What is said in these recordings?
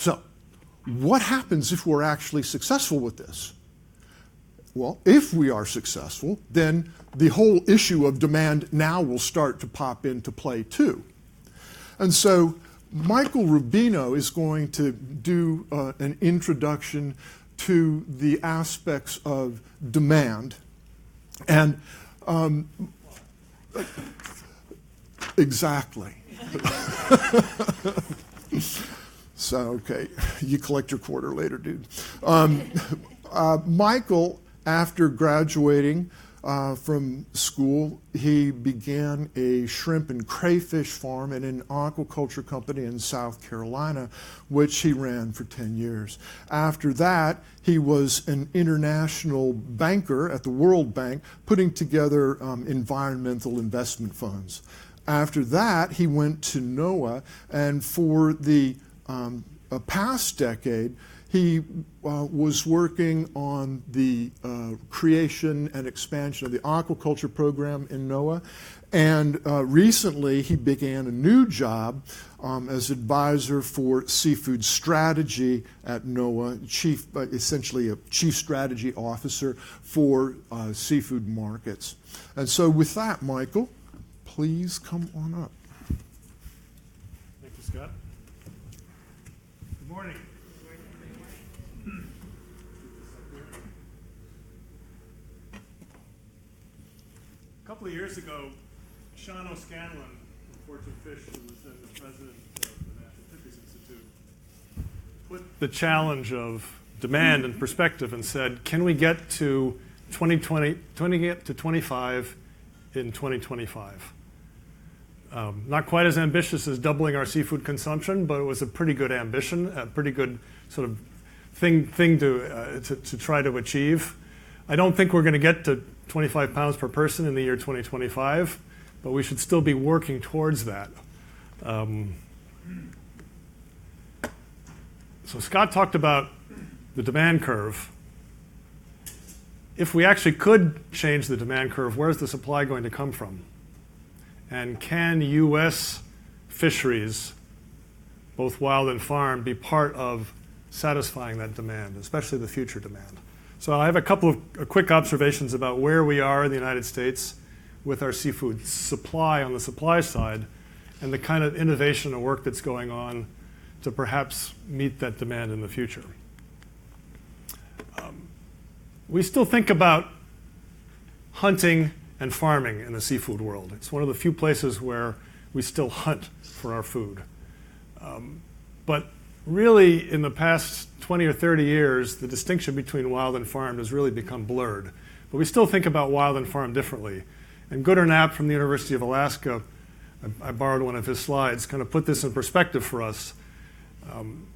So what happens if we're actually successful with this? Well, if we are successful, then the whole issue of demand now will start to pop into play too. And so Michael Rubino is going to do an introduction to the aspects of demand. And exactly. So, okay, you collect your quarter later, dude. Michael, after graduating from school, he began a shrimp and crayfish farm and an aquaculture company in South Carolina, which he ran for 10 years. After that, he was an international banker at the World Bank, putting together environmental investment funds. After that, he went to NOAA, and for the past decade, he was working on the creation and expansion of the aquaculture program in NOAA. And recently, he began a new job as advisor for seafood strategy at NOAA, essentially a chief strategy officer for seafood markets. And so with that, Michael, please come on up. Thank you, Scott. Good morning. A couple of years ago, Sean O'Scanlan from Fortune Fish, who was then the president of the National Fisheries Institute, put the challenge of demand in perspective and said, can we get to 25 in 2025? Not quite as ambitious as doubling our seafood consumption, but it was a pretty good ambition, a pretty good sort of thing to try to achieve. I don't think we're going to get to 25 pounds per person in the year 2025, but we should still be working towards that. So Scott talked about the demand curve. If we actually could change the demand curve, where's the supply going to come from? And can U.S. fisheries, both wild and farm, be part of satisfying that demand, especially the future demand? So I have a couple of quick observations about where we are in the United States with our seafood supply on the supply side and the kind of innovation and work that's going on to perhaps meet that demand in the future. We still think about hunting and farming in the seafood world. It's one of the few places where we still hunt for our food. But really, in the past 20 or 30 years, the distinction between wild and farmed has really become blurred. But we still think about wild and farm differently. And Gooder Knapp from the University of Alaska, I borrowed one of his slides, kind of put this in perspective for us.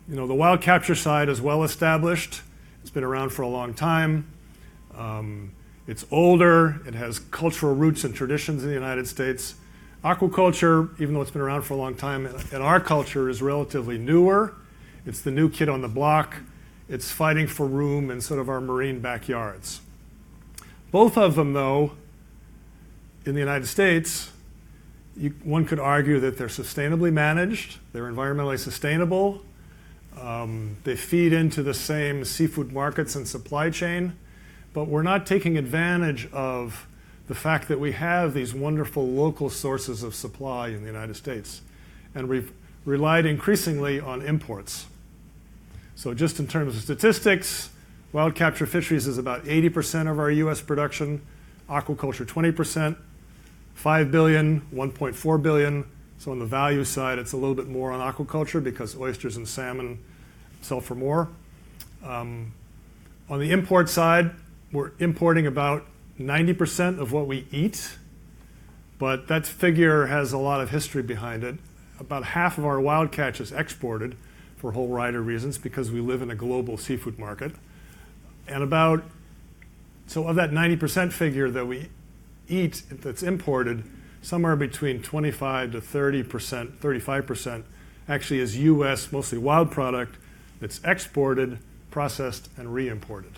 The wild capture side is well established. It's been around for a long time. It's older. It has cultural roots and traditions in the United States. Aquaculture, even though it's been around for a long time, in our culture is relatively newer. It's the new kid on the block. It's fighting for room in sort of our marine backyards. Both of them, though, in the United States, one could argue that they're sustainably managed, they're environmentally sustainable, they feed into the same seafood markets and supply chain, but we're not taking advantage of the fact that we have these wonderful local sources of supply in the United States. And we've relied increasingly on imports. So just in terms of statistics, wild capture fisheries is about 80% of our US production, aquaculture 20%, 5 billion, 1.4 billion. So on the value side, it's a little bit more on aquaculture because oysters and salmon sell for more. On the import side, we're importing about 90% of what we eat, but that figure has a lot of history behind it. About half of our wild catch is exported for a whole variety of reasons because we live in a global seafood market. And so of that 90% figure that we eat that's imported, somewhere between 25 to 30%, 35% actually is U.S., mostly wild product that's exported, processed, and re-imported.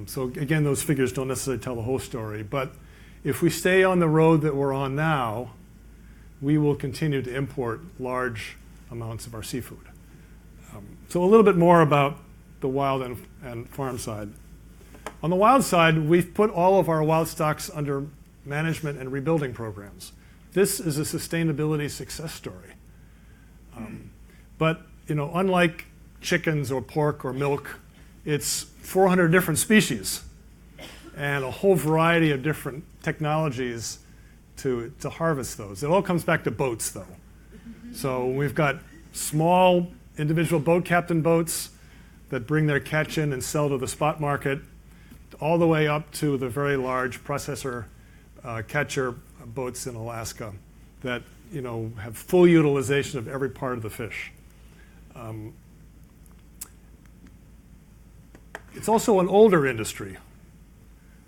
So again, those figures don't necessarily tell the whole story. But if we stay on the road that we're on now, we will continue to import large amounts of our seafood. So a little bit more about the wild and farm side. On the wild side, we've put all of our wild stocks under management and rebuilding programs. This is a sustainability success story. But unlike chickens or pork or milk, it's 400 different species and a whole variety of different technologies to harvest those. It all comes back to boats, though. So we've got small individual boat captain boats that bring their catch in and sell to the spot market, all the way up to the very large processor catcher boats in Alaska that have full utilization of every part of the fish. It's also an older industry.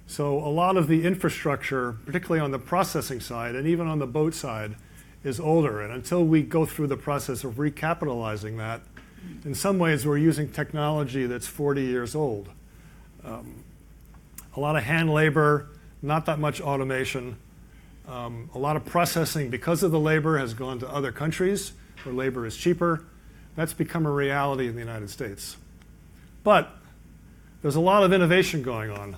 So a lot of the infrastructure, particularly on the processing side and even on the boat side, is older. And until we go through the process of recapitalizing that, in some ways we're using technology that's 40 years old. A lot of hand labor, not that much automation. A lot of processing because of the labor has gone to other countries where labor is cheaper. That's become a reality in the United States. But there's a lot of innovation going on.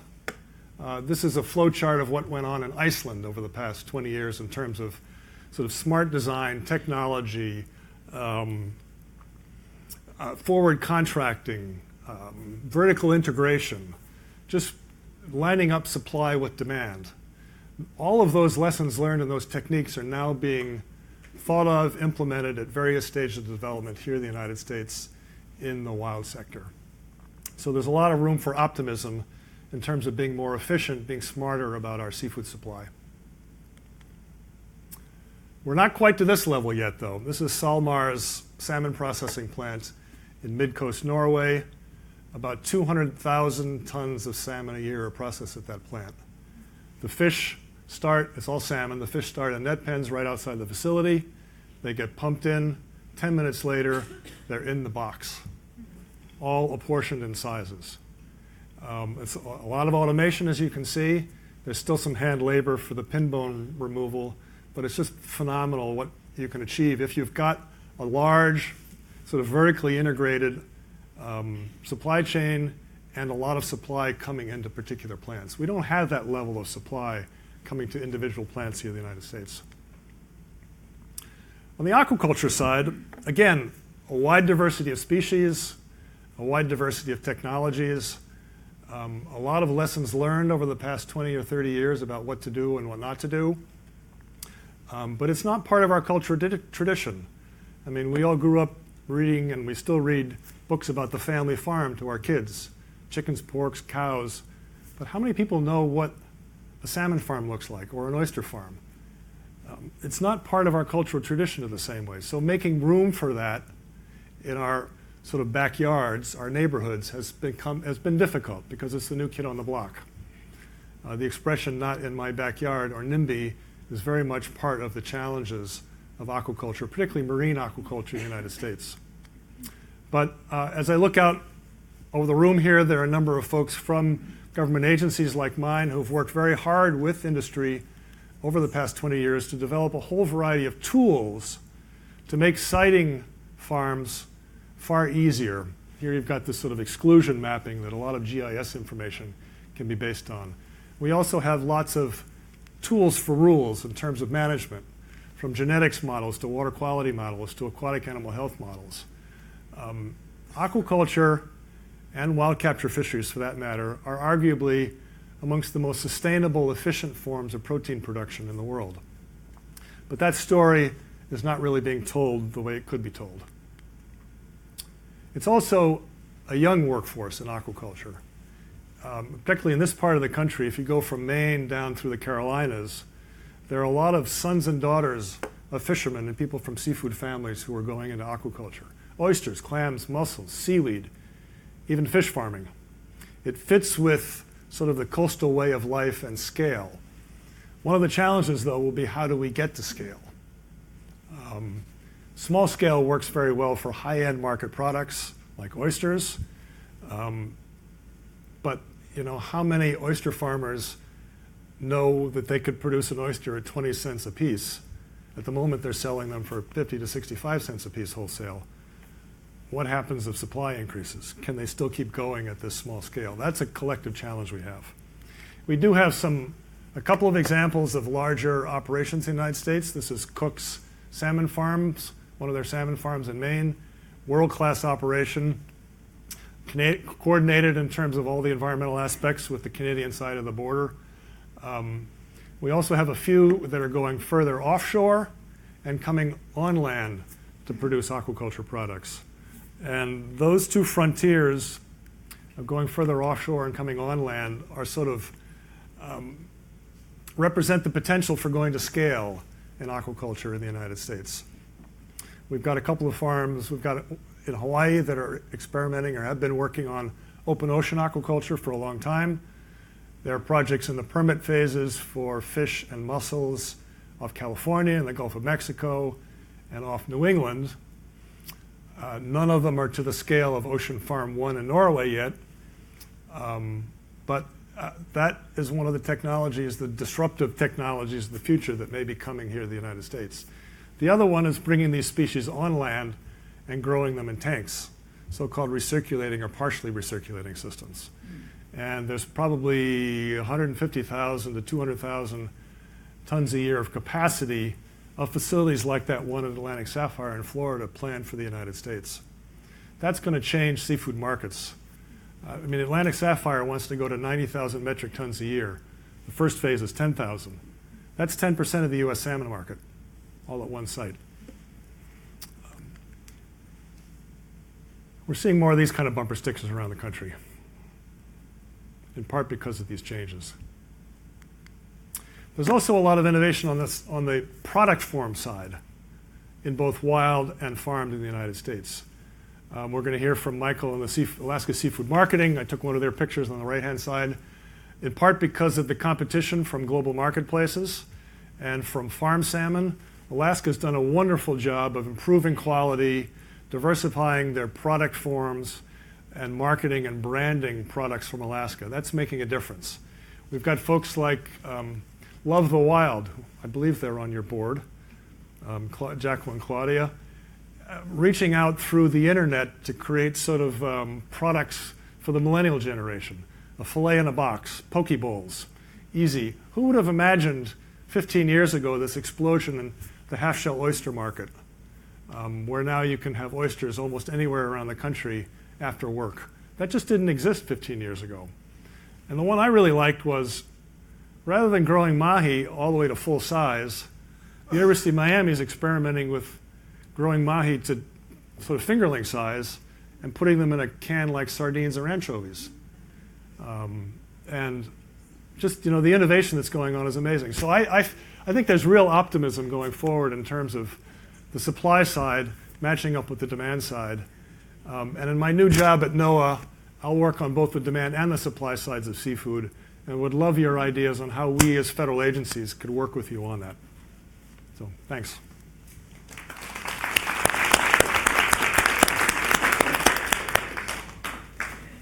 This is a flow chart of what went on in Iceland over the past 20 years in terms of sort of smart design, technology, forward contracting, vertical integration, just lining up supply with demand. All of those lessons learned and those techniques are now being thought of, implemented at various stages of development here in the United States in the wild sector. So there's a lot of room for optimism in terms of being more efficient, being smarter about our seafood supply. We're not quite to this level yet, though. This is SalMar's salmon processing plant in mid-coast Norway. About 200,000 tons of salmon a year are processed at that plant. The fish start, it's all salmon, the fish start in net pens right outside the facility. They get pumped in. 10 minutes later, they're in the box, all apportioned in sizes. It's a lot of automation, as you can see. There's still some hand labor for the pin bone removal, but it's just phenomenal what you can achieve if you've got a large, sort of vertically integrated supply chain and a lot of supply coming into particular plants. We don't have that level of supply coming to individual plants here in the United States. On the aquaculture side, again, a wide diversity of species, a wide diversity of technologies, a lot of lessons learned over the past 20 or 30 years about what to do and what not to do. But it's not part of our cultural tradition. I mean, we all grew up reading, and we still read, books about the family farm to our kids. Chickens, porks, cows. But how many people know what a salmon farm looks like or an oyster farm? It's not part of our cultural tradition in the same way. So making room for that in our sort of backyards, our neighborhoods, has been difficult because it's the new kid on the block. The expression "not in my backyard" or NIMBY is very much part of the challenges of aquaculture, particularly marine aquaculture in the United States. But as I look out over the room here, there are a number of folks from government agencies like mine who've worked very hard with industry over the past 20 years to develop a whole variety of tools to make siting farms far easier. Here you've got this sort of exclusion mapping that a lot of GIS information can be based on. We also have lots of tools for rules in terms of management, from genetics models to water quality models to aquatic animal health models. Aquaculture and wild capture fisheries, for that matter, are arguably amongst the most sustainable, efficient forms of protein production in the world. But that story is not really being told the way it could be told. It's also a young workforce in aquaculture. Particularly in this part of the country, if you go from Maine down through the Carolinas, there are a lot of sons and daughters of fishermen and people from seafood families who are going into aquaculture. Oysters, clams, mussels, seaweed, even fish farming. It fits with sort of the coastal way of life and scale. One of the challenges, though, will be how do we get to scale? Small scale works very well for high-end market products like oysters. But how many oyster farmers know that they could produce an oyster at 20 cents a piece? At the moment, they're selling them for 50 to 65 cents a piece wholesale. What happens if supply increases? Can they still keep going at this small scale? That's a collective challenge we have. We do have a couple of examples of larger operations in the United States. This is Cook's Salmon Farms, one of their salmon farms in Maine. World-class operation, coordinated in terms of all the environmental aspects with the Canadian side of the border. We also have a few that are going further offshore and coming on land to produce aquaculture products. And those two frontiers of going further offshore and coming on land are sort of represent the potential for going to scale in aquaculture in the United States. We've got a couple of farms. We've got in Hawaii that are experimenting or have been working on open ocean aquaculture for a long time. There are projects in the permit phases for fish and mussels off California and the Gulf of Mexico and off New England. None of them are to the scale of Ocean Farm 1 in Norway yet, but that is one of the technologies, the disruptive technologies of the future that may be coming here to the United States. The other one is bringing these species on land and growing them in tanks, so-called recirculating or partially recirculating systems. And there's probably 150,000 to 200,000 tons a year of capacity of facilities like that one at Atlantic Sapphire in Florida planned for the United States. That's going to change seafood markets. I mean, Atlantic Sapphire wants to go to 90,000 metric tons a year. The first phase is 10,000. That's 10% of the U.S. salmon market, all at one site. We're seeing more of these kind of bumper stickers around the country, in part because of these changes. There's also a lot of innovation on the product form side in both wild and farmed in the United States. We're going to hear from Michael in the Alaska Seafood Marketing. I took one of their pictures on the right-hand side, in part because of the competition from global marketplaces and from farm salmon. Alaska's done a wonderful job of improving quality, diversifying their product forms, and marketing and branding products from Alaska. That's making a difference. We've got folks like Love the Wild, I believe they're on your board, Jacqueline and Claudia, reaching out through the internet to create sort of products for the millennial generation. A filet in a box, poke bowls, easy. Who would have imagined 15 years ago this explosion in the half-shell oyster market, where now you can have oysters almost anywhere around the country after work. That just didn't exist 15 years ago. And the one I really liked was, rather than growing mahi all the way to full size, the University of Miami is experimenting with growing mahi to sort of fingerling size and putting them in a can like sardines or anchovies. And just, the innovation that's going on is amazing. So I think there's real optimism going forward in terms of the supply side matching up with the demand side. And in my new job at NOAA, I'll work on both the demand and the supply sides of seafood, and would love your ideas on how we as federal agencies could work with you on that. So thanks.